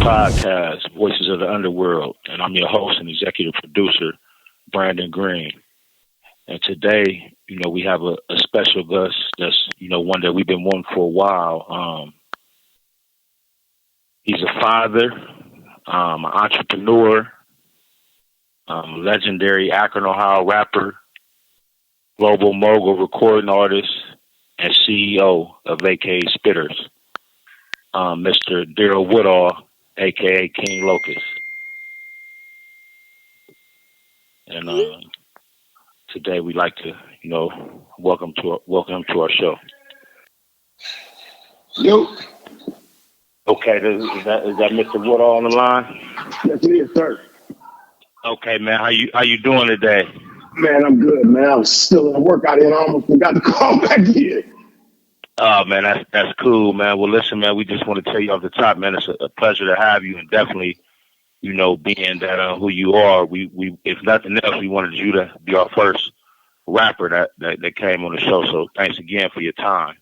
Podcast, Voices of the Underworld, and I'm your host and executive producer, Brandon Greene. And today, we have a special guest that's, one that we've been wanting for a while. He's a father, an entrepreneur, legendary Akron, Ohio rapper, global mogul recording artist, and CEO of AKA Spitters, Mr. Darrell Woodall, AKA King Locust. And today we'd like to, welcome him to our show. Yo. Okay, is that Mr. Woodall on the line? Yes, it is, sir. Okay, man. How you doing today? Man, I'm good, man. I was still in the workout and I almost forgot to call back in. Oh, man, that's cool, man. Well, listen, man, we just want to tell you off the top, man, it's a pleasure to have you, and definitely, being that who you are, we if nothing else, we wanted you to be our first rapper that came on the show. So thanks again for your time.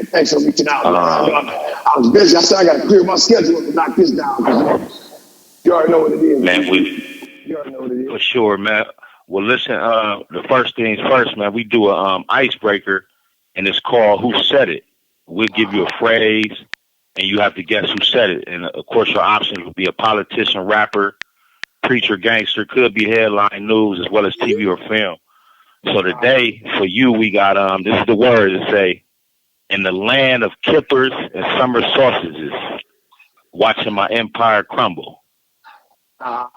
Thanks for reaching out, man. I was busy. I said I got to clear my schedule to knock this down. You already know what it is. Man, you already know what it is. For sure, man. Well, listen, the first things first, man, we do a icebreaker, and it's called Who Said It. We'll give you a phrase, and you have to guess who said it. And, of course, your options will be a politician, rapper, preacher, gangster, could be headline news, as well as TV or film. So today, for you, we got, this is the word to say, in the land of kippers and summer sausages, watching my empire crumble.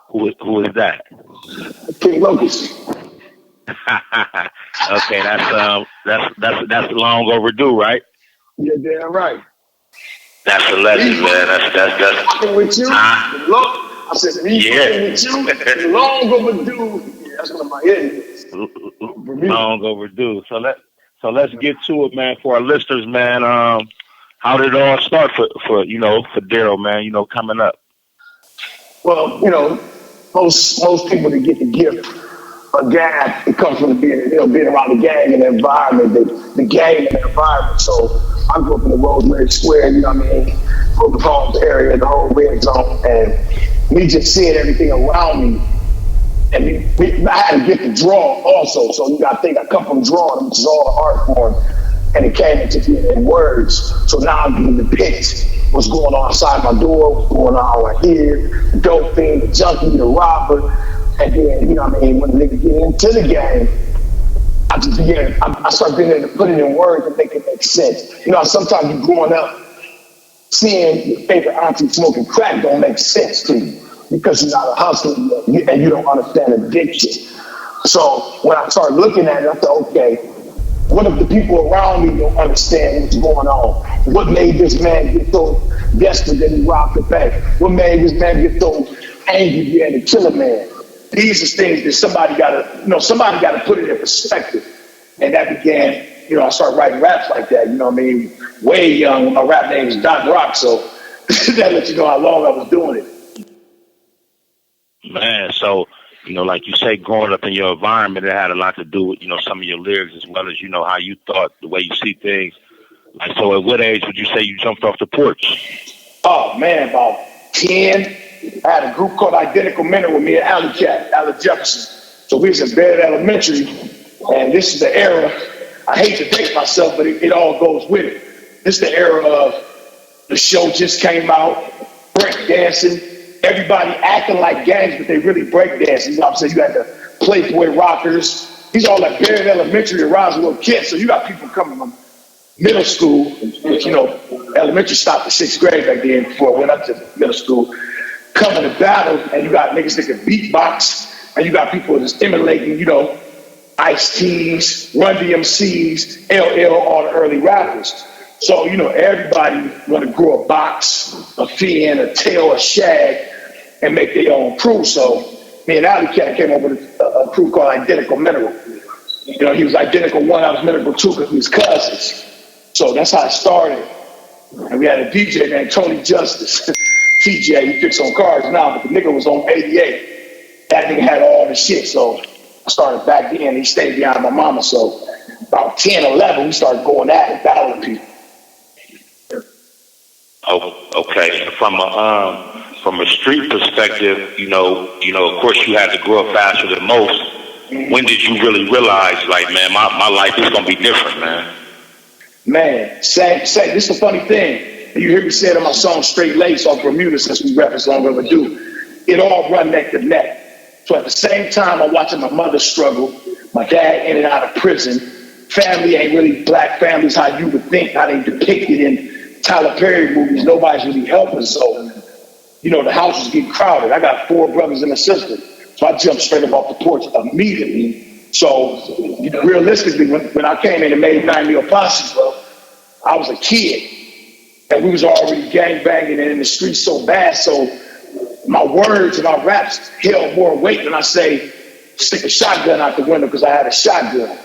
Who is that? King Locust. Okay, that's long overdue, right? You're damn right. That's a legend, man. That's with you. I said, with you, long overdue. Yeah, that's what my head is. Long overdue. So let's get to it, man. For our listeners, man. How did it all start for Darrell, man? Coming up. Well, most people that get the gift of gab, it comes from being around the gang and the environment, the gang and the environment. So I grew up in the Rosemary Square, Broken Palms area, the whole red zone, and me just seeing everything around me. And I had a gift to draw also, so you got to think I come from drawing, which is all the art form, and it came into being in words. So now I can depict what's going on outside my door, what's going on right here, the dope thing, the junkie, the robber, and then, when the nigga get into the game, I start being able to put it in words and make it make sense. Sometimes you're growing up, seeing your favorite auntie smoking crack don't make sense to you because you're not a hustler yet and you don't understand addiction. So when I started looking at it, I thought, okay, what if the people around me don't understand what's going on? What made this man get so desperate that he robbed the bank? What made this man get so angry he had to kill a man? These are things that somebody got to put it in perspective. And that began, I started writing raps like that, way young. My rap name is Don Rock, so that lets you know how long I was doing it. Man, so, like you say, growing up in your environment, it had a lot to do with, some of your lyrics as well as, how you thought, the way you see things. Like, so at what age would you say you jumped off the porch? Oh, man, about 10. I had a group called Identical Mentor with me and Allie Jefferson. So we was in Baird Elementary, and this is the era, I hate to date myself, but it all goes with it. This is the era of the show just came out, break dancing, everybody acting like gangs, but they really break dancing. You know what I'm saying? You had the Playboy Rockers. These all like Baird Elementary and Roswell kids. So you got people coming from middle school, which, elementary stopped at 6th grade back then before I went up to middle school, coming to battle, and you got niggas that can beatbox, and you got people that's emulating, Ice-T's, Run DMC's, LL, all the early rappers. So, everybody want to grow a box, a fin, a tail, a shag, and make their own crew. So me and Alley Cat came up with a crew called Identical Mineral. He was Identical 1, I was Mineral 2 because we was cousins. So that's how it started. And we had a DJ named Tony Justice. TJ, he fixed on cars now, but the nigga was on 88. That nigga had all the shit, so I started back then. He stayed behind my mama, so about 10, 11, we started going at it, battling people. Oh, okay. from a street perspective, you know, of course you had to grow up faster than most. When did you really realize, like, man, my life is gonna be different, man? Man, say, this is the funny thing. You hear me say it in my song Straight Lace off Bermuda, since we reference Long Overdue. It all run neck to neck. So at the same time, I'm watching my mother struggle, my dad in and out of prison. Family ain't really black families how you would think, how they depicted in Tyler Perry movies. Nobody's really helping. So, you know, the house was getting crowded. I got 4 brothers and a sister. So I jumped straight up off the porch immediately. So, you know, realistically, when I came in and made 9 Meal Posse, bro, I was a kid. And we was already gang banging and in the streets so bad. So my words and my raps held more weight than I say, stick a shotgun out the window because I had a shotgun.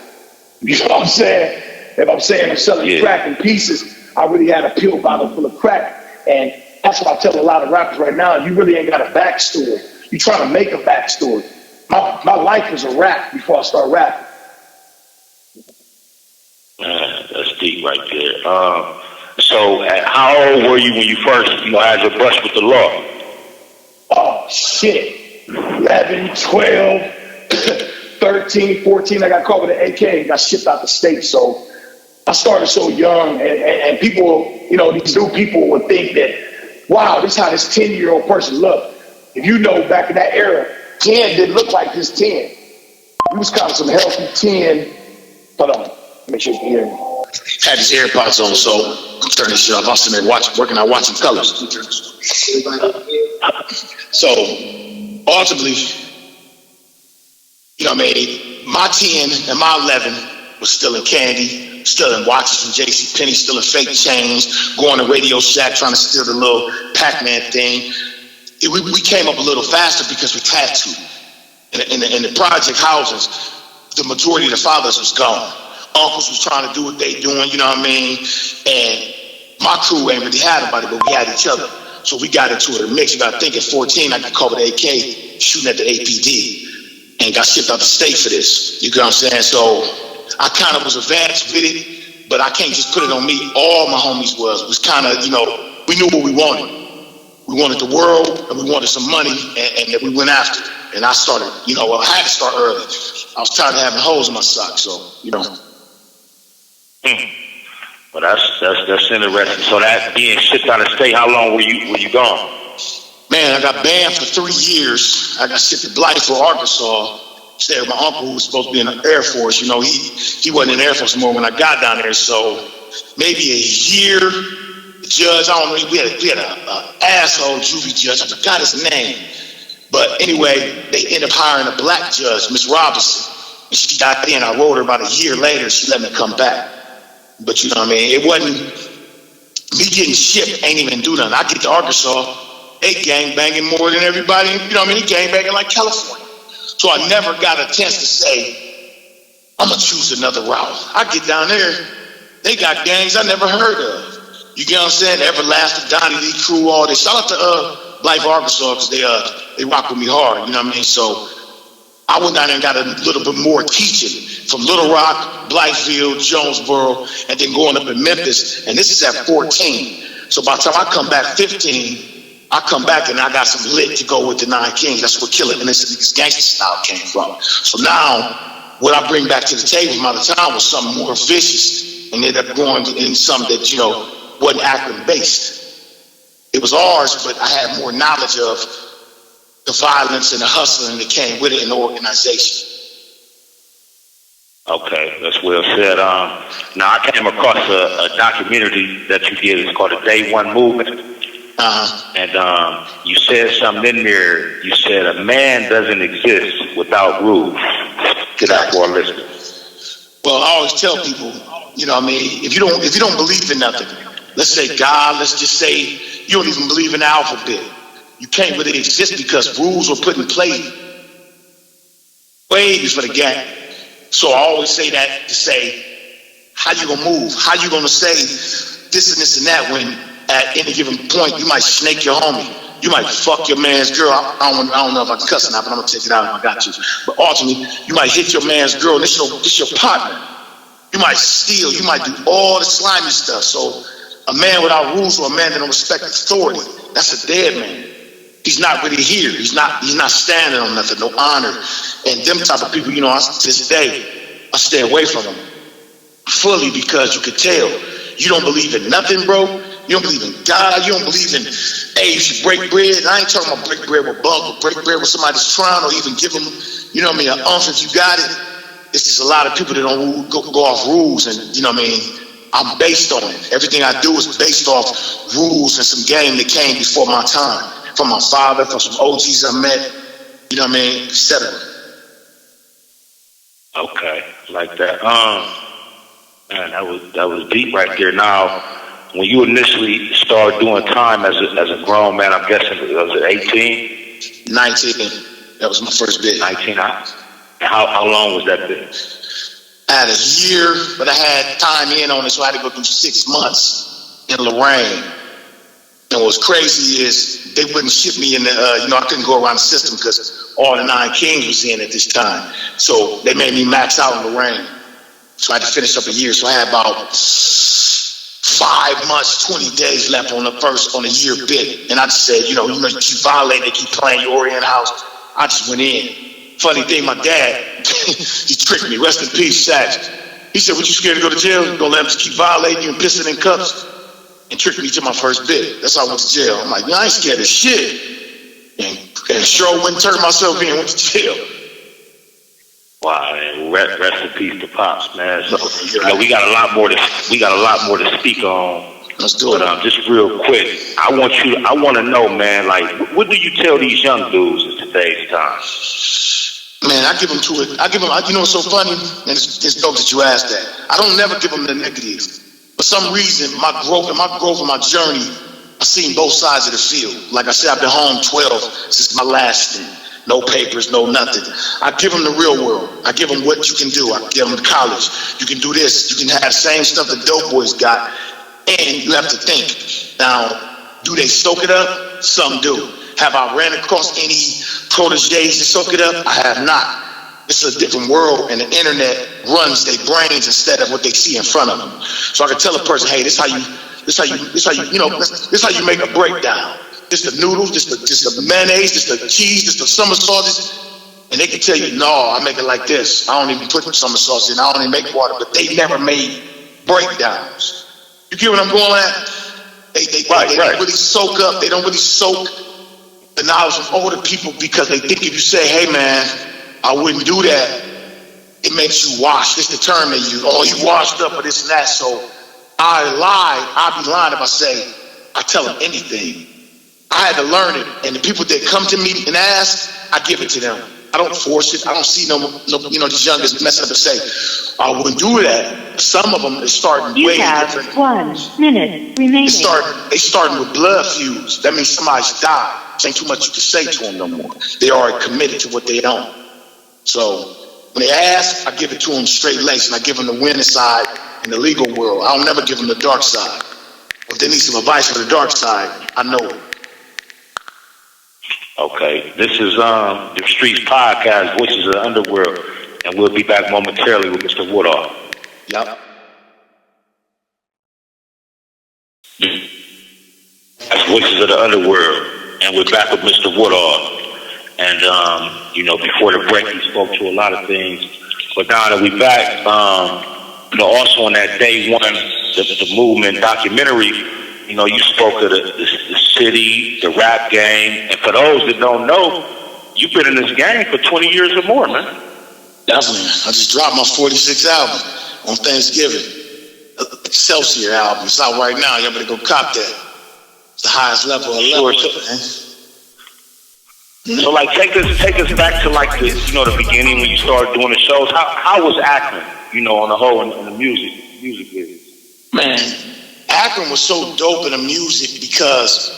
You know what I'm saying? If I'm saying I'm selling crack in pieces, I really had a pill bottle full of crack. And that's what I tell a lot of rappers right now. You really ain't got a backstory. You trying to make a backstory. My life was a rap before I started rapping. Man, that's deep right there. So how old were you when you first, had your brush with the law? Oh, shit. 11, 12, 13, 14. I got caught with an AK and got shipped out the state. So I started so young. And people, these new people would think that, wow, this is how this 10-year-old person looked. If you know, back in that era, 10 didn't look like this 10. He was kind of some healthy 10. Hold on. Make sure you can hear me. Had his AirPods on, so I'm turning this shit off. I'm sitting there working out watching colors. So ultimately, my 10 and my 11 was still in candy, still in watches from JCPenney, still in fake chains, going to Radio Shack trying to steal the little Pac-Man thing. We came up a little faster because we had to. In the project houses, the majority of the fathers was gone. Uncles was trying to do what they doing, you know what I mean? And my crew ain't really had nobody, but we had each other. So we got into it, a mix. You got to think at 14, I got caught with AK shooting at the APD and got shipped out the state for this. You know what I'm saying? So I kind of was advanced with it, but I can't just put it on me. All my homies was kind of, we knew what we wanted. We wanted the world and we wanted some money and we went after it. And I started, I had to start early. I was tired of having holes in my socks, so, Well, that's interesting. So that being shipped out of state, how long were you gone? Man, I got banned for 3 years. I got shipped to Blytheville, Arkansas. Stayed with my uncle who was supposed to be in the Air Force. He wasn't in the Air Force anymore when I got down there. So maybe a year. The judge, I don't know, we had an asshole juvie judge. I forgot his name. But anyway, they ended up hiring a black judge, Miss Robinson. And she got in. I wrote her about a year later. She let me come back. But you know what I mean? It wasn't me getting shipped, ain't even do nothing. I get to Arkansas, they gang banging more than everybody. They gang banging like California. So I never got a chance to say, I'm going to choose another route. I get down there, they got gangs I never heard of. You get what I'm saying? Everlasting, Donnie Lee Crew, all this. Shout out to Blytheville, Arkansas, because they rock with me hard. You know what I mean? So I went down there and got a little bit more teaching from Little Rock, Blytheville, Jonesboro, and then going up in Memphis. And this is at 14. So by the time I come back 15, I come back and I got some lit to go with the 9 Kings. That's where Killer and this gangster style came from. So now, what I bring back to the table from out of town was something more vicious and ended up going in something that, wasn't Akron based. It was ours, but I had more knowledge of the violence and the hustling that came with it in the organization. Okay, that's well said. Now I came across a documentary that you did. It's called the Day One Movement. And you said something in there. You said a man doesn't exist without rules. Get out for our listeners. Well, I always tell people, if you don't believe in nothing, let's say God, let's just say you don't even believe in the alphabet. You can't really exist because rules were put in place way before the game. So I always say that to say, how you gonna move? How you gonna say this and this and that when at any given point you might snake your homie? You might fuck your man's girl. I don't know if I can cuss or not, but I'm gonna take it out if I got you. But ultimately, you might hit your man's girl. This your partner. You might steal. You might do all the slimy stuff. So a man without rules or a man that don't respect authority, that's a dead man. he's not really here. He's not standing on nothing, no honor. And them type of people, you know, to this day, I stay away from them fully because you could tell you don't believe in nothing, bro. You don't believe in God. You don't believe in, hey, you should break bread. And I ain't talking about break bread with bunk, but break bread with somebody that's trying, or even give them, you know what I mean, an umph if you got it. It's just a lot of people that don't go off rules, and you know what I mean. I'm based on it. Everything I do is based off rules and some game that came before my time, from my father, from some OGs I met, you know what I mean, etc. Okay, like that. Man, that was deep right there. Now, when you initially started doing time as a grown man, I'm guessing was it 18? 19. That was my first bit. 19. How long was that bit? I had a year, but I had time in on it, so I had to go through 6 months in Lorraine. And what was crazy is they wouldn't ship me in the, I couldn't go around the system because all the 9 Kings was in at this time. So they made me max out in Lorraine. So I had to finish up a year. So I had about 5 months, 20 days left on the year bit. And I just said, you keep violating, they keep playing your Orient House. I just went in. Funny thing, my dad, he tricked me. Rest in peace, Sax. He said, "What, you scared to go to jail? You gonna let him just keep violating you and pissing in cups?" And tricked me to my first bit. That's how I went to jail. I'm like, I ain't scared of shit. And sure wouldn't turn myself in and went to jail. Wow, man. Rest in peace to Pops, man. So we got a lot more to speak on. Let's do it. But just real quick, I want to know, man, like, what do you tell these young dudes in today's time? Man, I give them to it. You know what's so funny? And it's dope that you asked that. I don't never give them the negative. For some reason, my growth and my journey, I've seen both sides of the field. Like I said, I've been home 12 since my last stint. No papers, no nothing. I give them the real world. I give them what you can do. I give them college. You can do this. You can have the same stuff the dope boys got. And you have to think. Now, do they soak it up? Some do. Have I ran across any proteges that soak it up? I have not. It's a different world, and the internet runs their brains instead of what they see in front of them. So I can tell a person, hey, this how you make a breakdown. This the noodles, this the mayonnaise, this the cheese, this the summer sauce. And they can tell you, no, I make it like this. I don't even put summer sauce in. I don't even make water, but they never made breakdowns. You get what I'm going at? They don't really soak up. They don't really soak the knowledge of older people because they think if you say, hey, man, I wouldn't do that, it makes you washed. It's the term they use. Oh, you washed up or this and that. So I'd be lying if I say I tell them anything. I had to learn it. And the people that come to me and ask, I give it to them. I don't force it. I don't see no these youngest mess up and say, I wouldn't do that. Some of them are starting way different. You have 1 minute remaining. They starting with blood feuds. That means somebody's died. There ain't too much you can say to them no more. They already committed to what they own. So when they ask, I give it to them straight laced, and I give them the winning side in the legal world. I don't never give them the dark side. If they need some advice for the dark side, I know it. Okay, this is Dem Streetz Podcast, Voices of the Underworld, and we'll be back momentarily with Mr. Woodall. Yep. That's Voices of the Underworld, and we're back with Mr. Woodall. And, before the break, we spoke to a lot of things. But now that we're back, also on that day one, the movement documentary, you spoke of the city, the rap game. And for those that don't know, you've been in this game for 20 years or more, man. Definitely. I just dropped my 46th album on Thanksgiving. Excelsior album. It's out right now. Y'all better go cop that. It's the highest level of level. So, take us back to the beginning when you started doing the shows. How was Akron, on the whole in the music business? Man, Akron was so dope in the music because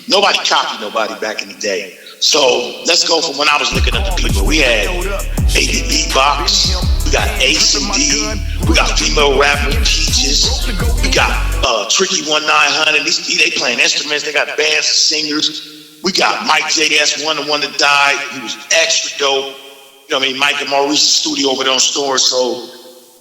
nobody copied nobody back in the day. So let's go from when I was looking at the people. We had ADB Box, we got Ace and D, we got female rappers, Peaches, we got Tricky 1900. They playing instruments. They got bands and singers. We got Mike JS1, the one that died. He was extra dope. Mike and Maurice's studio over there on Store. So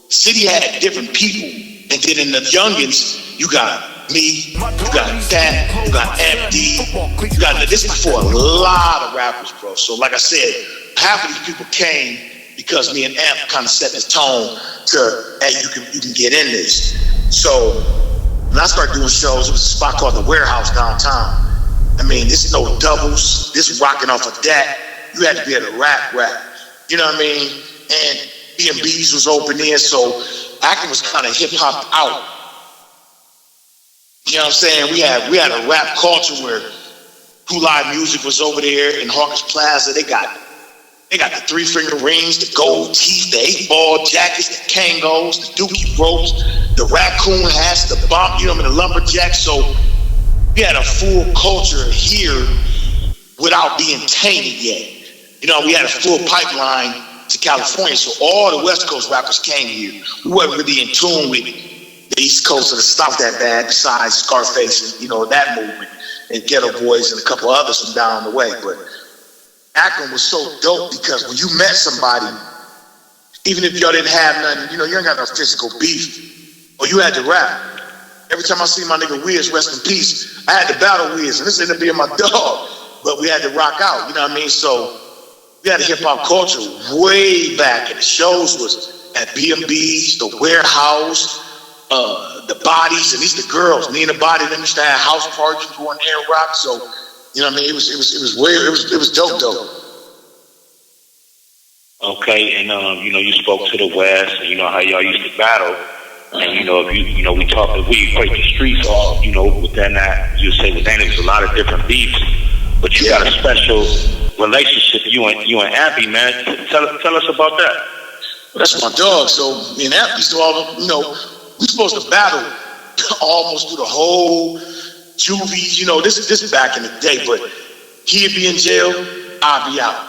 the city had different people. And then in the youngins, you got me, you got that, you got MD, you got this before a lot of rappers, bro. So like I said, half of these people came because me and Amp kind of set the tone to, hey, you can get in this. So when I started doing shows, it was a spot called the Warehouse downtown. I mean, this is no doubles, this is rocking off of that. You had to be able to rap. You know what I mean? And B&B's was open there, so Akron was kind of hip hop out. You know what I'm saying? We had a rap culture where Who Live Music was over there in Hawkins Plaza. They got the 3-finger rings, the gold teeth, the 8-ball jackets, the Kangos, the Dookie ropes, the raccoon hats, the bomb, you know, and the lumberjack. So we had a full culture here without being tainted yet. You know, we had a full pipeline to California, so all the West Coast rappers came here. We weren't really in tune with the East Coast of the South that bad, besides Scarface and, you know, that movement, and Ghetto Boys and a couple others from down the way. But Akron was so dope because when you met somebody, even if y'all didn't have nothing, you know, you ain't got no physical beef, or you had to rap. Every time I see my nigga Wiz, rest in peace, I had to battle Wiz, and this ended up being my dog, but we had to rock out, you know what I mean? So we had a hip-hop culture way back, and the shows was at B&B's, the Warehouse, the Bodies, and these the girls. Me and the Body, them used to have house parties going air rock. So, you know what I mean? It was weird. It was dope. Okay, and you know, you spoke to the West, and you know how y'all used to battle, and you know, if we equate the streets all, you know, within that, you say within it was a lot of different beefs, but you got a special relationship, you and Abby, man. Tell us about that. Well, that's my dog. So me and Abby used to all, you know, we supposed to battle almost through the whole juvie. You know, this is back in the day, but he'd be in jail, I'd be out.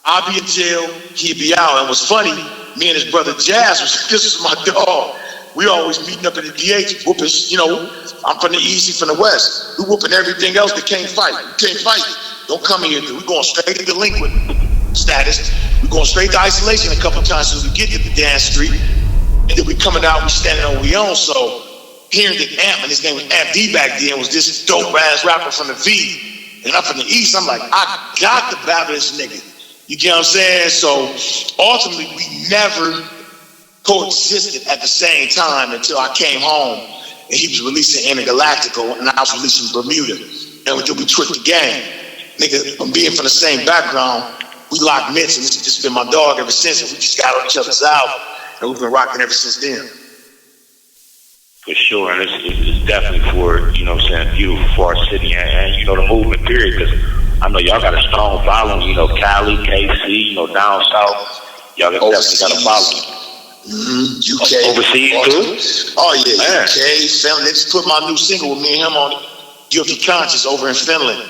I'd be in jail, he'd be out. And what's funny, me and his brother Jazz, this was my dog. We always meeting up in the DH, whooping, you know, I'm from the East, he's from the West. We whooping everything else that can't fight. You can't fight. Don't come here, dude. We're going straight to delinquent status. We're going straight to isolation a couple times as we get to the dance street. And then we coming out, we standing on we own. So hearing that Amp, and his name was Amp D back then, was this dope ass rapper from the V. And I'm from the East, I'm like, I got to battle this nigga. You get what I'm saying? So ultimately, we never coexisted at the same time until I came home and he was releasing Intergalactical and I was releasing Bermuda. And we tricked the game. Nigga, from being from the same background, we locked mitts, and this has been my dog ever since, and we just got on each other's album, and we've been rocking ever since then. For sure, and it's definitely for, you know what I'm saying, beautiful for our city and you know, the movement period, because I know y'all got a strong following, you know, Cali, KC, you know, down south, y'all definitely got a following. UK. Overseas too? Oh yeah, man. UK, Finland. They just put my new single with me and him on Guilty Conscience over in Finland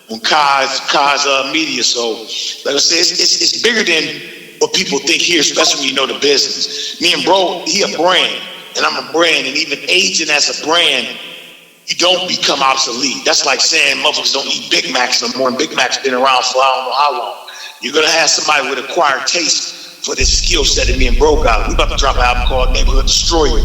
on Kai's media. So like I said, it's bigger than what people think here, especially when you know the business. Me and bro, he a brand and I'm a brand, and even aging as a brand, you don't become obsolete. That's like saying motherfuckers don't eat Big Macs no more, and Big Mac's been around for I don't know how long. You're gonna have somebody with acquired taste for this skill set that me and bro got. We about to drop an album called Neighborhood Destroyer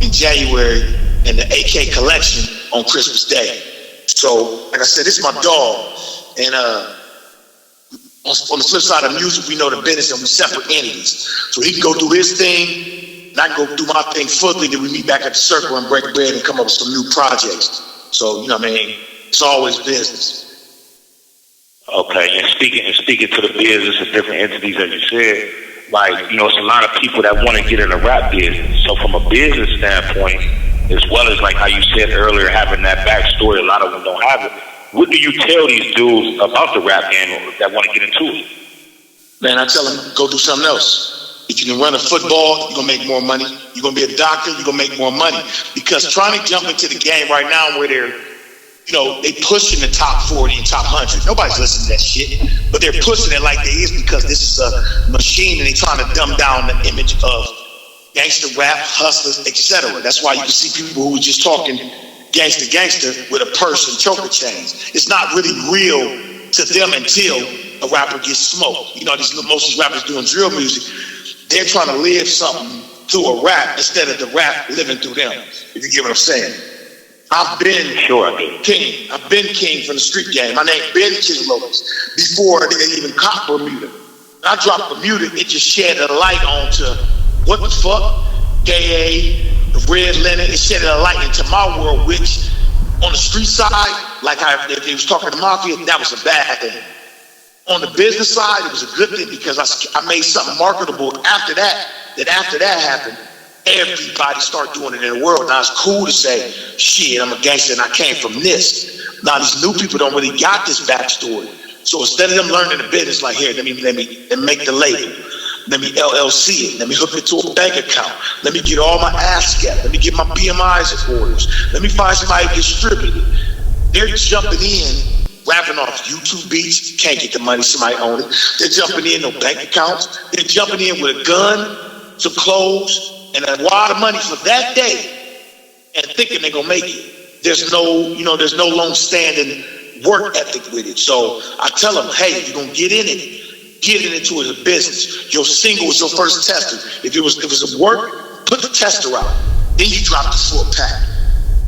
in January, and the AK collection on Christmas Day. So, like I said, this is my dog. And on the flip side of music, we know the business and we separate entities. So he can go do his thing, and I can go do my thing fully, then we meet back at the circle and break bread and come up with some new projects. So, you know what I mean? It's always business. Okay, and speaking to the business of different entities, as you said, like, you know, it's a lot of people that want to get in the rap business. So from a business standpoint, as well as like how you said earlier, having that backstory, a lot of them don't have it. What do you tell these dudes about the rap game that want to get into it? Man, I tell them, go do something else. If you can run a football, you're going to make more money. You're going to be a doctor, you're going to make more money. Because trying to jump into the game right now where they're, you know, they pushing the top 40 and top 100. Nobody's listening to that shit. But they're pushing it like they is because this is a machine and they're trying to dumb down the image of gangster rap, hustlers, etc. That's why you can see people who are just talking gangster with a purse and choker chains. It's not really real to them until a rapper gets smoked. You know, most of these rappers doing drill music, they're trying to live something through a rap instead of the rap living through them, if you get what I'm saying. I've been king. I've been king from the street game. My name been King Locust before they even caught Bermuda. When I dropped Bermuda, it just shed a light onto what the fuck, KA, the red linen. It shed a light into my world, which on the street side, like they was talking to Mafia, that was a bad thing. On the business side, it was a good thing because I made something marketable after that. That after that happened, everybody started doing it in the world. Now it's cool to say, shit, I'm a gangster and I came from this. Now these new people don't really got this backstory. So instead of them learning the business, like here, let me make the label. Let me LLC it. Let me hook it to a bank account. Let me get all my ASCAP. Let me get my BMIs in orders. Let me find somebody to distribute it. They're jumping in, rapping off YouTube beats. Can't get the money, somebody own it. They're jumping in, no bank accounts. They're jumping in with a gun, some clothes, and a wad of money for that day, and thinking they're gonna make it. There's no long-standing work ethic with it. So I tell them, hey, if you're gonna get in it, get into it as a business. Your single was your first tester. If it was a work, put the tester out. Then you drop the full pack.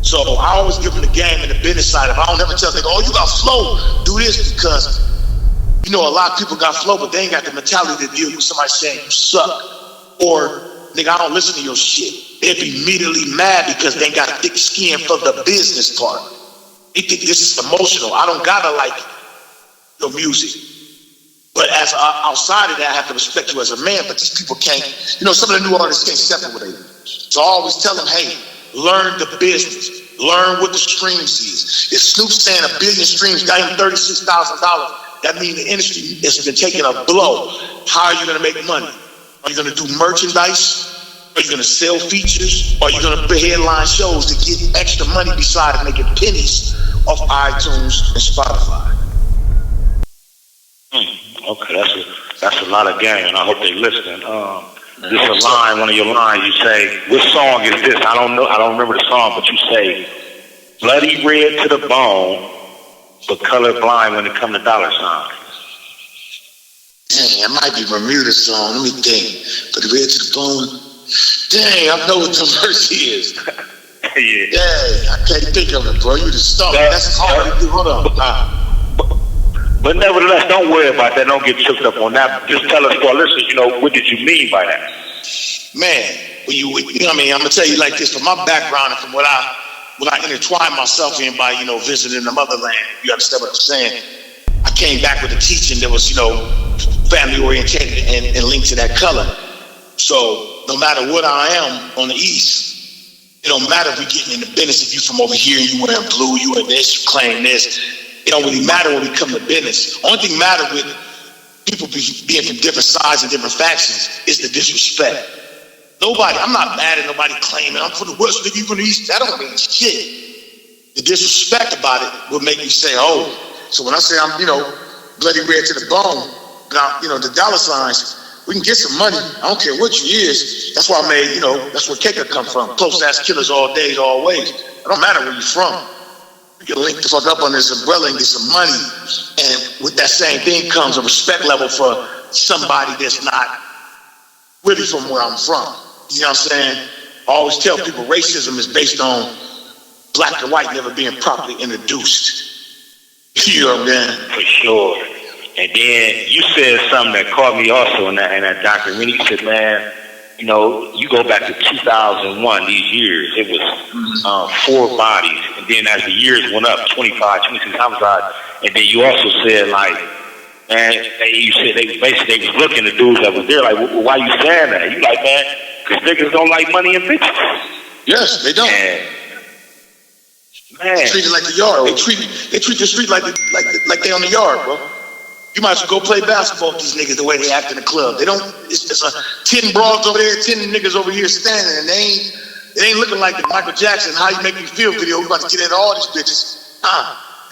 So I always give them the game and the business side. If I don't ever tell them, oh, you got flow, do this, because a lot of people got flow, but they ain't got the mentality to deal with somebody saying you suck, or nigga, I don't listen to your shit. They'd be immediately mad because they ain't got thick skin for the business part. They think this is emotional. I don't gotta like your music. But as outside of that, I have to respect you as a man, but these people can't, some of the new artists can't separate it. So I always tell them, hey, learn the business. Learn what the streams is. If Snoop's saying 1 billion streams got him $36,000, that means the industry has been taking a blow. How are you gonna make money? Are you gonna do merchandise? Are you gonna sell features? Or are you gonna headline shows to get extra money besides making pennies off iTunes and Spotify? Okay, that's a lot of game, and I hope they listening. This a line, one of your lines. You say, "What song is this?" I don't know. I don't remember the song, but you say, "Bloody red to the bone, but colorblind when it comes to dollar signs." Dang, that might be Bermuda song. Let me think. Bloody red to the bone. Dang, I know what the verse is. Yeah. Dang, I can't think of it, bro. You the star. That's hard to do. Hold on. But nevertheless, don't worry about that. Don't get tripped up on that. Just tell us, for our listeners, what did you mean by that? Man, I'm gonna tell you like this. From my background and from what I intertwine myself in by visiting the motherland. You understand what I'm saying? I came back with a teaching that was family oriented and linked to that color. So no matter what I am on the East, it don't matter if we getting in the business. If you from over here, you wearing blue, you in this, you claim this. It don't really matter when we come to business. Only thing matter with people being from different sides and different factions is the disrespect. I'm not mad at nobody claiming I'm from the West, nigga, you from the East. That don't mean shit. The disrespect about it will make you say, oh, so when I say I'm, bloody red to the bone, the dollar signs, we can get some money. I don't care what you is. That's why I made, that's where Keka come from. Close ass killers all days, always. It don't matter where you from. You can link the fuck up on this umbrella and get some money. And with that same thing comes a respect level for somebody that's not really from where I'm from. You know what I'm saying? I always tell people racism is based on black and white never being properly introduced. You know what I'm saying? For sure. And then you said something that caught me also in that documentary. You said, man, you go back to 2001, these years, it was 4 bodies. And then as the years went up, 25, 26 homicides. And then you also said, like, man, you said they was looking at dudes that was there, like, well, why you saying that? You like, man, because niggas don't like money and bitches. Yes, they don't. Man. They treat it like the yard. They treat the street like they on the yard, bro. You might as well go play basketball with these niggas the way they act in the club. They don't. It's 10 broads over there, 10 niggas over here standing, and they ain't looking like the Michael Jackson "How You Make Me Feel" video. We about to get into all these bitches.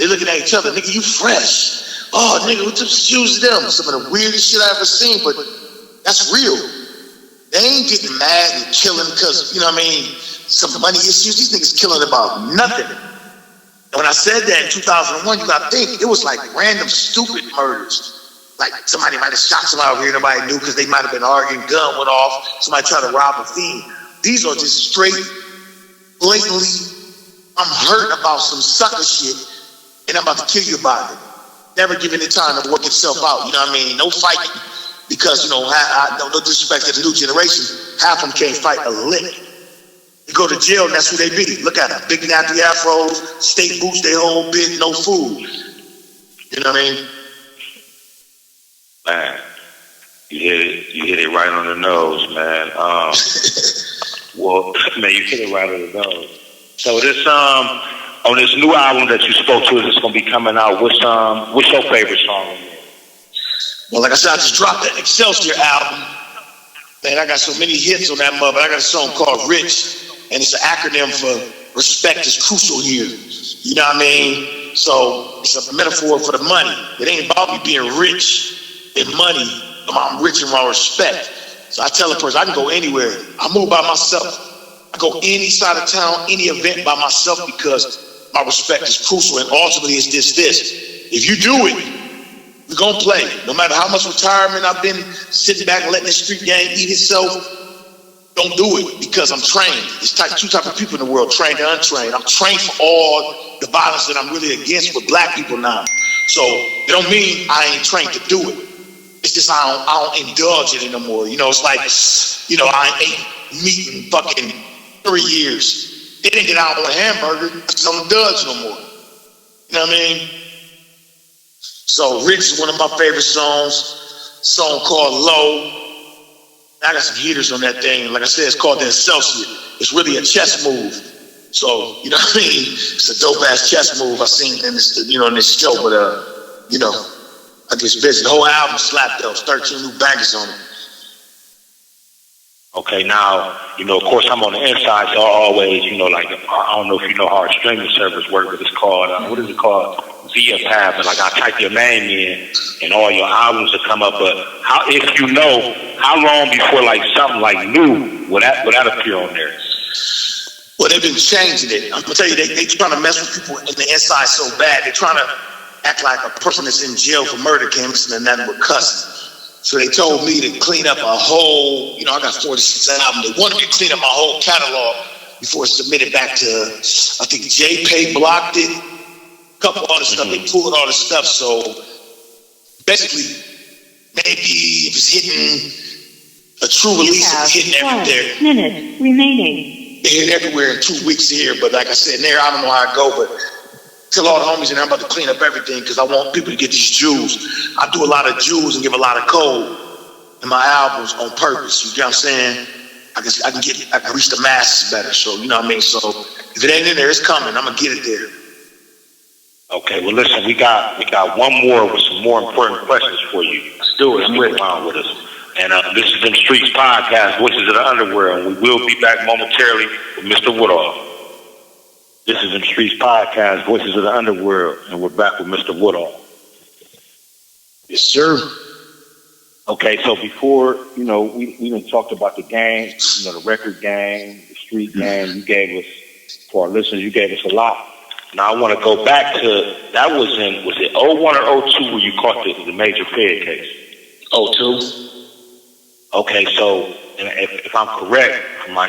They looking at each other. Nigga, you fresh. Oh, nigga, what the shoes to them? Some of the weirdest shit I ever seen, but that's real. They ain't getting mad and killing because some money issues. These niggas killing about nothing. When I said that in 2001, you got to think, it was like random stupid murders. Like somebody might have shot somebody over here nobody knew because they might have been arguing, gun went off, somebody tried to rob a fiend. These are just straight, blatantly I'm hurt about some sucker shit, and I'm about to kill you about it. Never giving it time to work itself out. You know what I mean? No fighting. Because, no disrespect to the new generation, half of them can't fight a lick. You go to jail, and that's who they be. Look at them. Big nappy afros, state boots, they whole bit, no food. You know what I mean? Man, you hit it right on the nose, man. Well, man, you hit it right on the nose. So this on this new album that you spoke to, is gonna be coming out. What's your favorite song on there? Well, like I said, I just dropped that Excelsior album. Man, I got so many hits on that mother. I got a song called Rich, and it's an acronym for respect is crucial here. You know what I mean? So it's a metaphor for the money. It ain't about me being rich in money. I'm rich in my respect. So I tell a person, I can go anywhere. I move by myself. I go any side of town, any event by myself because my respect is crucial. And ultimately, it's this. If you do it, we're going to play. No matter how much retirement I've been sitting back and letting the street game eat itself, don't do it because I'm trained. There's two types of people in the world, trained and untrained. I'm trained for all the violence that I'm really against with black people now. So it don't mean I ain't trained to do it. It's just I don't indulge it anymore. It's like, I ain't ate meat in fucking 3 years. They didn't get out on a hamburger. I just don't indulge no more. You know what I mean? So Rich is one of my favorite songs. Song called Low. I got some heaters on that thing. Like I said, it's called the Excelsior. It's really a chess move. So, you know what I mean? It's a dope ass chess move I seen in this, in this show. But I get busy. The whole album slapped though. 13 new bangers on it. Okay, now, of course, I'm on the inside, so I always, like, I don't know if you know how our streaming service work, but it's called, what is it called? Via Path, and like I type your name in, and all your albums will come up. But how long before like something like new would that appear on there? Well, they've been changing it. I'm gonna tell you, they trying to mess with people in the inside so bad. They're trying to act like a person that's in jail for murder came and nothing but cussing. So they told me to clean up a whole, I got 46 albums. They wanted me to clean up my whole catalog before it's submitted back to, I think JPay blocked it. Couple other stuff, they pulled all the stuff. So basically, maybe if it's hitting a true release, it's hitting everywhere. 12 minutes remaining. They hit everywhere in 2 weeks here, but like I said, there I don't know how I go, but tell all the homies in there I'm about to clean up everything because I want people to get these jewels. I do a lot of jewels and give a lot of code in my albums on purpose. You get what I'm saying? I can reach the masses better. So you know what I mean. So if it ain't in there, it's coming. I'm gonna get it there. Okay, well, listen, we got one more with some more important questions for you. Let's do it. Stick around with us. And this is Dem Streetz Podcast, Voices of the Underworld. And we will be back momentarily with Mr. Woodall. This is Dem Streetz Podcast, Voices of the Underworld, and we're back with Mr. Woodall. Yes, sir. Okay, so before, we done talked about the game, the record game, the street game. You gave us, for our listeners, you gave us a lot. Now I want to go back to, that was it 01 or 02 where you caught the major Fed case? 02. Okay, so if I'm correct, from my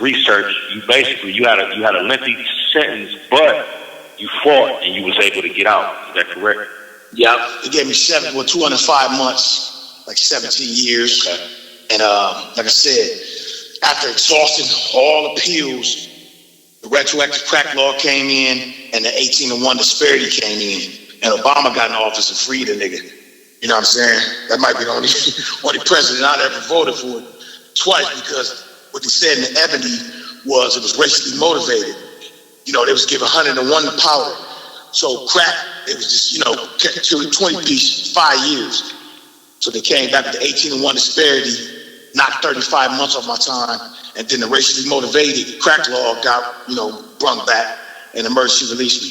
research, you had a lengthy sentence, but you fought and you was able to get out. Is that correct? Yeah, it gave me 205 months, like 17 years. Okay. And like I said, after exhausting all appeals, the retroactive crack law came in and the 18-1 disparity came in. And Obama got in office and freed a nigga. You know what I'm saying? That might be the only president I'd ever voted for twice because what they said in the Ebony was it was racially motivated. They was giving 101 to powder. So crack, it was just, 20 piece, 5 years. So they came back with the 18-1 disparity, knocked 35 months off my time. And then the racially motivated crack law got, brung back and emergency released me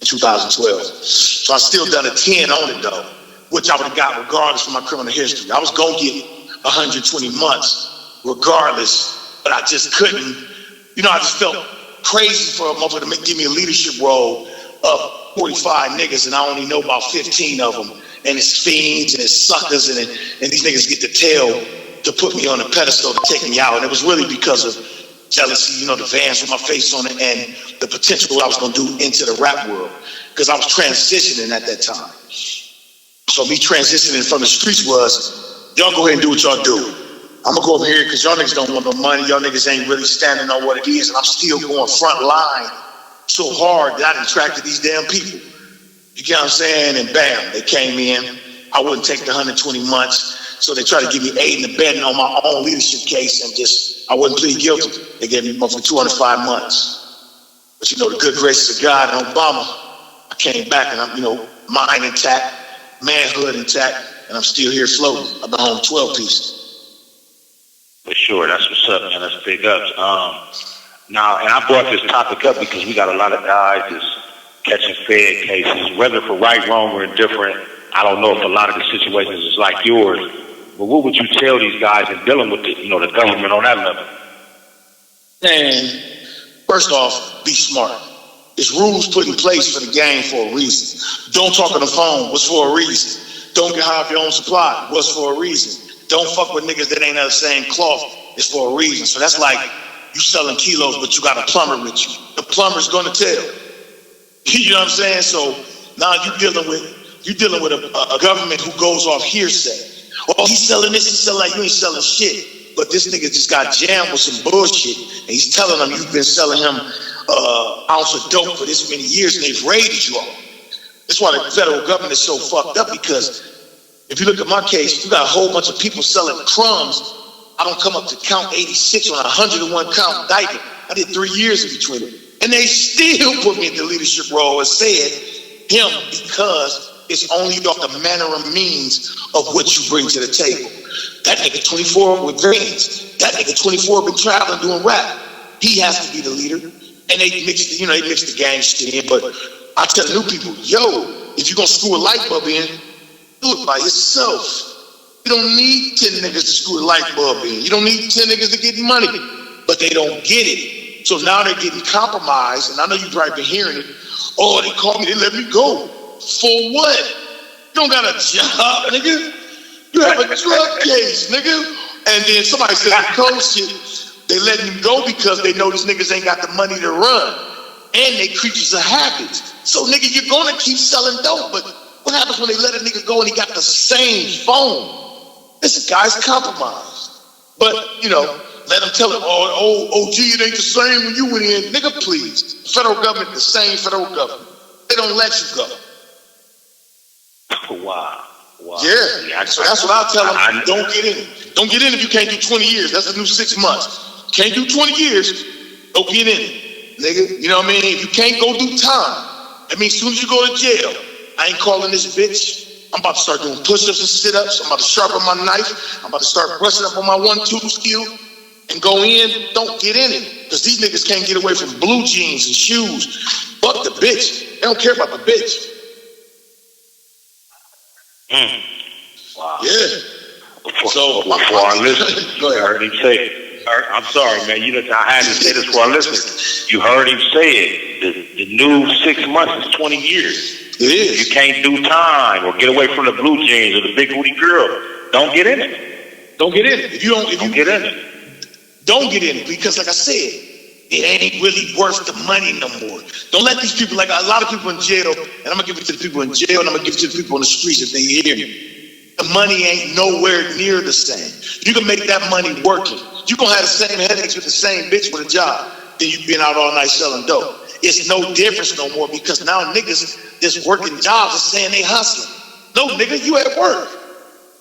in 2012. So I still done a 10 on it though, which I would have got regardless from my criminal history. I was going to get 120 months regardless, but I just couldn't, I just felt crazy for a motherfucker to give me a leadership role of 45 niggas and I only know about 15 of them. And it's fiends and it's suckers and these niggas get the tail to put me on a pedestal to take me out. And it was really because of jealousy, you know, the Vans with my face on it, and the potential what I was going to do into the rap world, because I was transitioning at that time. So me transitioning from the streets was, y'all go ahead and do what y'all do. I'm going to go over here because y'all niggas don't want no money. Y'all niggas ain't really standing on what it is, and I'm still going front line so hard that I attracted these damn people. You get what I'm saying? And bam, they came in. I wouldn't take the 120 months, so they tried to give me aid and abetting on my own leadership case, and I wouldn't plead guilty. They gave me for 205 months. But you know, the good graces of God and Obama, I came back and I'm, you know, mind intact, manhood intact, and I'm still here floating. I've been home 12 pieces. For sure, that's what's up, man. That's big ups. Now, and I brought this topic up because we got a lot of guys that's catching Fed cases, whether for right, wrong, or indifferent. I don't know if a lot of the situations is like yours, but what would you tell these guys in dealing with the, you know, the government on that level? And first off, be smart. There's rules put in place for the game for a reason. Don't talk on the phone. What's for a reason? Don't get high off your own supply. What's for a reason? Don't fuck with niggas that ain't of the same cloth. It's for a reason. So that's like you selling kilos, but you got a plumber with you. The plumber's gonna tell. You know what I'm saying? So now you're dealing with a government who goes off hearsay. Oh, he's selling this, he's selling that. You ain't selling shit. But this nigga just got jammed with some bullshit, and he's telling them you've been selling him ounce of dope for this many years, and they've raided you all. That's why the federal government is so fucked up, because if you look at my case, you got a whole bunch of people selling crumbs. I don't come up to count 86 on a 101 count indictment. I did 3 years in between them. And they still put me in the leadership role and said him because it's only off the manner and means of what you bring to the table. That nigga 24 with veins. That nigga 24 been traveling doing rap. He has to be the leader. And they mix the gang shit in. But I tell new people, yo, if you're gonna screw a light bulb in, do it by yourself. You don't need 10 niggas to screw a light bulb in. You don't need 10 niggas to get money. But they don't get it. So now they're getting compromised, and I know you've probably been hearing it. Oh, they called me, they let me go. For what? You don't got a job, nigga. You have a drug case, nigga. And then somebody says the cold shit, they letting him go because they know these niggas ain't got the money to run. And they creatures of habits. So nigga, you're gonna keep selling dope, but what happens when they let a nigga go and he got the same phone? This guy's compromised. But, you know, let them tell him, OG, it ain't the same when you went in. Nigga, please. The federal government, the same federal government. They don't let you go. Wow. Yeah. So that's what I'll tell them. Don't get in. Don't get in if you can't do 20 years. That's the new 6 months. Can't do 20 years, don't get in it. Nigga, you know what I mean? If you can't go do time, that means as soon as you go to jail, I ain't calling this bitch. I'm about to start doing push-ups and sit-ups. I'm about to sharpen my knife. I'm about to start brushing up on my 1-2 skill and go in. Don't get in it, because these niggas can't get away from blue jeans and shoes. Fuck the bitch. They don't care about the bitch. Wow. Yeah. For our listeners, you heard him say it. I'm sorry, man. I had to say this for our listeners. You heard him say it. The new 6 months is 20 years. It is. You can't do time or get away from the blue jeans or the big booty girl. Don't get in it. Don't get in it. If you get in it. Don't get in it, because like I said, it ain't really worth the money no more. Don't let these people, like a lot of people in jail, and I'm gonna give it to the people in jail, and I'm gonna give it to the people on the streets if they hear me. The money ain't nowhere near the same. You can make that money working. You gonna have the same headaches with the same bitch with a job than you been out all night selling dope. It's no difference no more, because now niggas that's working jobs are saying they hustling. No, nigga, you at work.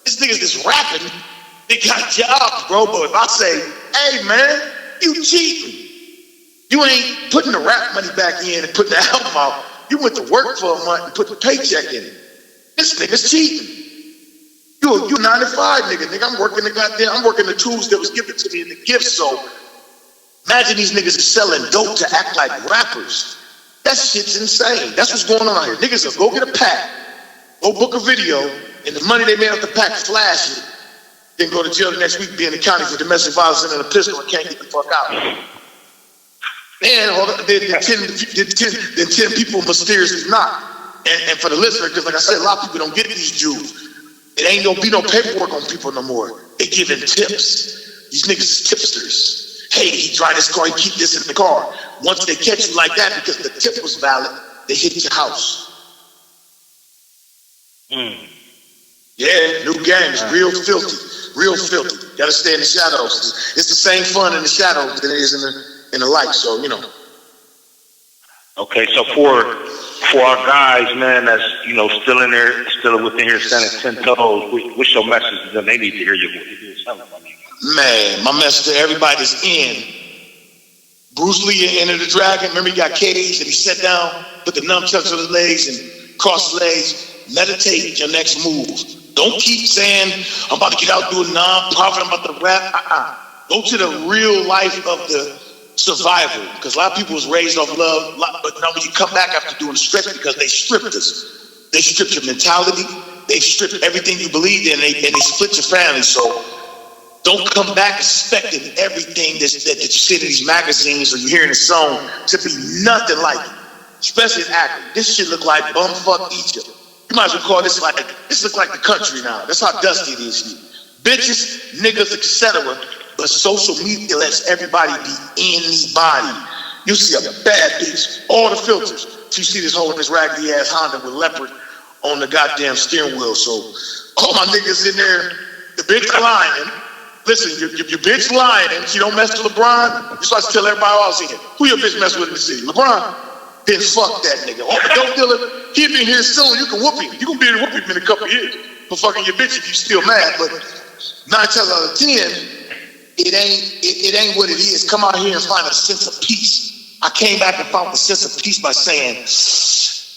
This niggas that's rapping, they got jobs, bro. But if I say, hey man, you cheating. You ain't putting the rap money back in and putting the album out. You went to work for a month and put the paycheck in it. This nigga's cheating. You 95 nigga. I'm working the tools that was given to me in the gift. So imagine these niggas is selling dope to act like rappers. That shit's insane. That's what's going on here. Niggas will go get a pack, go book a video, and the money they made off the pack, flash it, then go to jail the next week, be in the county for domestic violence and a pistol and can't get the fuck out. And then 10 people mysteriously not. And for the listener, because like I said, a lot of people don't get these Jews. It ain't gonna be no paperwork on people no more. They giving tips. These niggas is tipsters. hey, he drive this car, he keep this in the car. Once they catch you like that, because the tip was valid, they hit your house. Yeah, new game. It's real filthy. Real filthy. Gotta stay in the shadows. It's the same fun in the shadows that it is in the light. So, you know. Okay, so for our guys, man, that's still in there, still within here, standing 10 toes. What's your message to them? They need to hear your voice. Man, my message to everybody that's in. Bruce Lee in Enter the Dragon. Remember he got caged and he sat down, put the nunchucks on his legs and crossed his legs. Meditate your next move. Don't keep saying, I'm about to get out, do a non-profit, I'm about to rap. Go to the real life of the survival. Because a lot of people was raised off love, but now when you come back after doing the stretch, because they stripped us. They stripped your mentality. They stripped everything you believed in, and they split your family. So don't come back expecting everything that you see in these magazines or you hear in a song to be nothing like it. Especially in Akron. This shit look like bumfuck Egypt. You might as well call this look like the country now. That's how dusty it is here. Bitches, niggas, etc. But social media lets everybody be anybody. You see a bad bitch, all the filters. So you see this whole this raggedy ass Honda with leopard on the goddamn steering wheel. So all my niggas in there, the bitch lying. Listen, your bitch lying. She don't mess with LeBron. You're supposed to tell everybody else in here. Who your bitch mess with in the city? LeBron. Then fuck that nigga. Oh, don't deal it. He been here soon. You can whoop him. You can be able to whoop him in a couple of years for fucking your bitch if you still mad. But 9 times out of 10, it ain't what it is. Come out here and find a sense of peace. I came back and found the sense of peace by saying,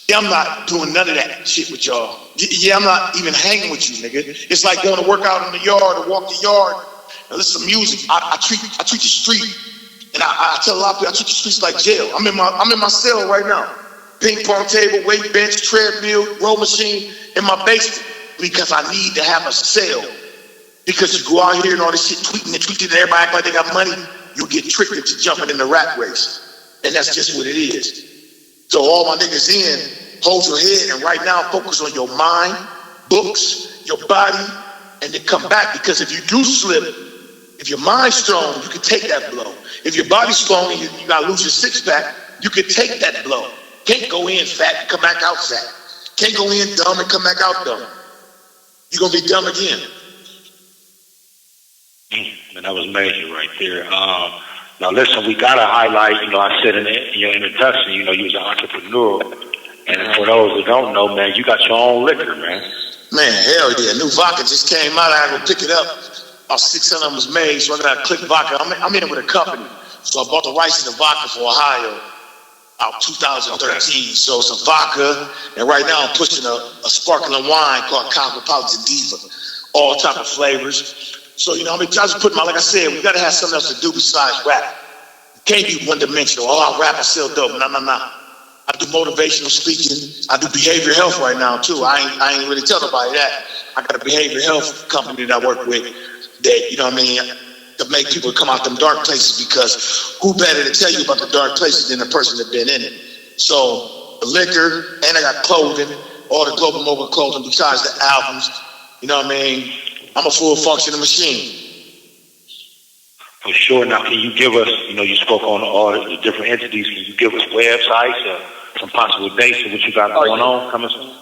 yeah, I'm not doing none of that shit with y'all. Yeah, I'm not even hanging with you, nigga. It's like going to work out in the yard or walk the yard and listen to music. I treat the street. And I tell a lot of people, I treat the streets like jail. I'm in my cell right now. Ping pong table, weight bench, treadmill, row machine in my basement because I need to have a cell. Because you go out here and all this shit tweeting and everybody act like they got money, you'll get tricked into jumping in the rat race. And that's just what it is. So all my niggas in, hold your head and right now focus on your mind, books, your body, and then come back. Because if you do slip, if your mind's strong, you can take that blow. If your body's strong and you gotta lose your six-pack, you can take that blow. Can't go in fat and come back out fat. Can't go in dumb and come back out dumb. You're gonna be dumb again. And that was major right there. Now listen, we gotta highlight, I said in your introduction, you was an entrepreneur. And for those who don't know, man, you got your own liquor, man. Man, hell yeah. New vodka just came out. I gotta go pick it up. About 6 of them was made, so I got Click Vodka. I'm in with a company. So I bought the rights to the vodka for Ohio out 2013. Okay. So it's a vodka, and right now I'm pushing a sparkling wine called Cosmopolitan Diva. All type of flavors. So, I just put like I said, we got to have something else to do besides rap. You can't be one-dimensional. Oh, I rap, I sell dope. No. I do motivational speaking. I do behavioral health right now, too. I ain't really tell nobody that. I got a behavioral health company that I work with that, to make people come out them dark places, because who better to tell you about the dark places than the person that's been in it? So the liquor, and I got clothing, all the global mobile clothing besides the albums. I'm a full functioning machine. For sure. Now, can you give us, you spoke on all the different entities. Can you give us websites or some possible dates of what you got going on coming soon?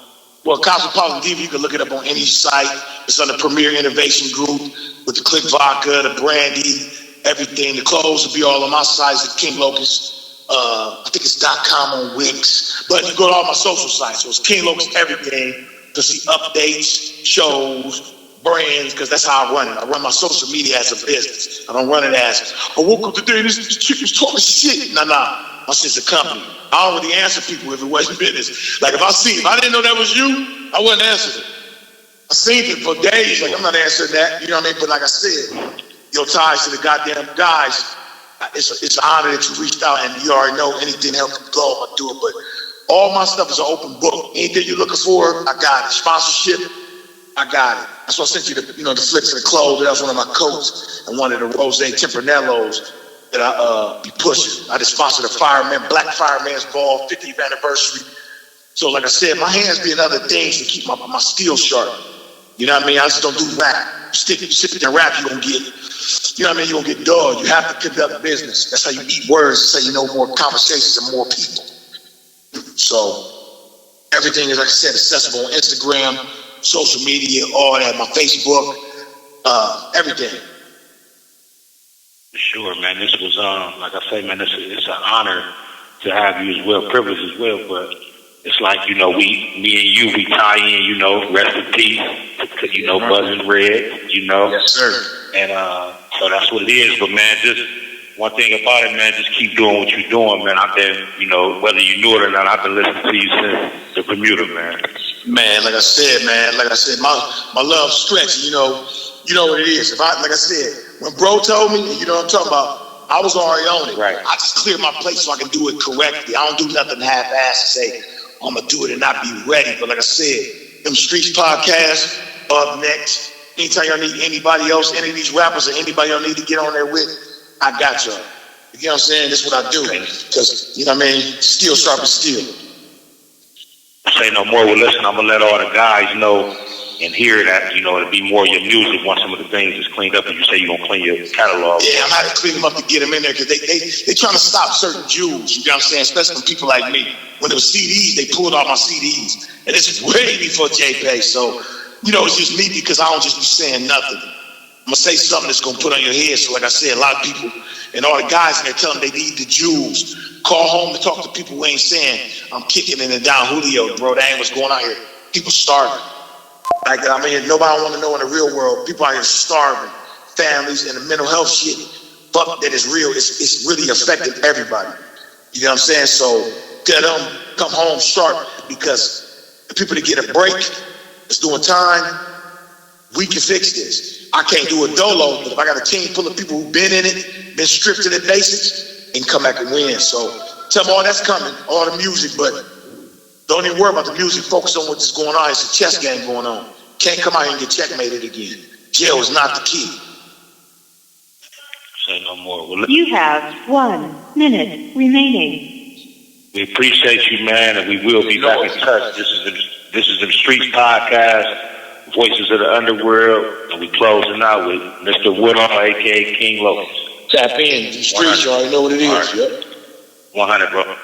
Well, Cosmopolitan Diva, you can look it up on any site. It's on the Premier Innovation Group with the Click Vodka, the brandy, everything. The clothes will be all on my sites at King Locust. I think it's .com on Wix. But you go to all my social sites. So it's King Locust everything to see updates, shows, brands, because that's how I run it. I run my social media as a business. I don't run it as, I woke up today, this chick was talking shit. Nah. My shit's a company. I don't really answer people if it wasn't business. Like if I didn't know that was you, I wouldn't answer it. I seen it for days. Like I'm not answering that. You know what I mean? But like I said, your ties to the goddamn guys, it's an honor that you reached out and you already know anything to help you go, I'm gonna do it. But all my stuff is an open book. Anything you're looking for, I got it. Sponsorship, I got it. That's why I sent you the flicks of the clothes. That was one of my coats and one of the Rose Tempranellos that I be pushing. I just sponsored a Black Fireman's Ball 50th anniversary. So like I said, my hands be in other things to keep my skills sharp. You know what I mean? I just don't do rap. You sit there and rap, you're gonna get you know what I mean, you're going to get dull. You have to conduct business. That's how you eat words. That's how you know more conversations and more people. So everything is, like I said, accessible on Instagram, social media, all that, my Facebook, everything. Sure, man. This was, like I say, man, it's an honor to have you as well, privilege as well, but it's like, you know, me and you, we tie in, you know, rest in peace, you know, Buzzing Red, you know. Yes, sir. And so that's what it is. But, man, just one thing about it, man, just keep doing what you're doing, man. I've been, you know, whether you knew it or not, I've been listening to you since the Bermuda, man. Man, like I said, my love stretch, you know what it is. Like I said, when bro told me, you know what I'm talking about, I was already on it. Right. I just cleared my plate so I can do it correctly. I don't do nothing half-assed and say, I'm going to do it and not be ready. But like I said, Dem Streetz Podcast, up next. Anytime y'all need anybody else, any of these rappers or anybody y'all need to get on there with, I got y'all. You know what I'm saying? That's what I do. Because, you know what I mean, steel sharp as steel. Say no more. Well, listen, I'm going to let all the guys know and hear that, you know, it'll be more your music once some of the things is cleaned up, and you say you're going to clean your catalog. Yeah, I'm going to clean them up to get them in there because they trying to stop certain jewels, you know what I'm saying, especially from people like me. When it was CDs, they pulled all my CDs, and it's way before JPay, so, you know, it's just me because I don't just be saying nothing. I'm going to say something that's going to put on your head, so like I said, a lot of people and all the guys in there telling them they need the jewels. Call home to talk to people who ain't saying, I'm kicking in and down Julio, bro, that ain't what's going on here. People starving. Like, I mean, nobody want to know in the real world. People out here starving, families, and the mental health shit. Fuck that is real. It's really affecting everybody. You know what I'm saying? So tell them come home sharp because the people that get a break, that's doing time, we can fix this. I can't do a dolo, but if I got a team full of people who've been in it, been stripped to the basics, and come back and win. So tell them all that's coming, all the music, but don't even worry about the music. Focus on what's going on. It's a chess game going on. Can't come out here and get checkmated again. Jail is not the key. Say no more. Well, You have 1 minute remaining. we appreciate you, man, and we will be back in touch. This is the Streetz Podcast, Voices of the Underworld, and we closing out with Mr. Woodall, a.k.a. King Locust. Tap in. Streetz, you already know what it is. Right. Yep. 100, bro.